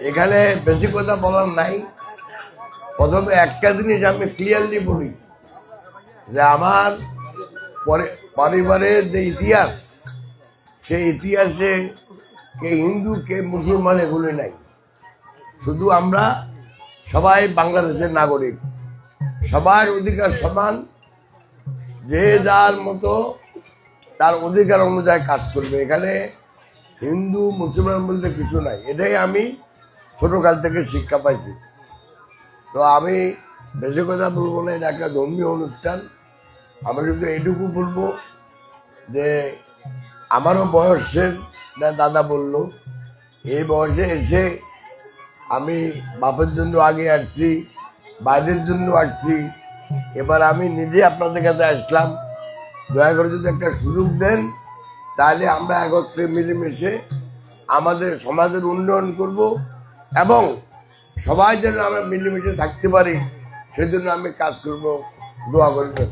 এখানে বেশি কথা বলার নাই। প্রথমে একটা জিনিস আমি ক্লিয়ারলি বলি যে আমার পরিবারের যে ইতিহাস, সেই ইতিহাসে কে হিন্দু কে মুসলমান এগুলি নাই। শুধু আমরা সবাই বাংলাদেশের নাগরিক, সবার অধিকার সমান, যে যার মতো তার অধিকার অনুযায়ী কাজ করবে। এখানে হিন্দু মুসলমান বলতে কিছু নাই, এটাই আমি ছোটকাল থেকে শিক্ষা পাইছি। তো আমি বেশি কথা বলবো না, এটা একটা ধর্মীয় অনুষ্ঠান। আমি শুধু এইটুকু বলবো যে আমারও বয়সের দাদা বলল, এই বয়সে এসে আমি বাপের জন্য আগে আসছি, বাইরের জন্য আসছি, এবার আমি নিজে আপনাদের কাছে আসলাম। দয়া করে যদি একটা সুযোগ দেন, তাহলে আমরা একত্রে মিলেমিশে আমাদের সমাজের উন্নয়ন করব এবং সবাই যেন আমরা মিলেমিশে থাকতে পারি, সেজন্য আমি কাজ করব। দোয়া করবেন।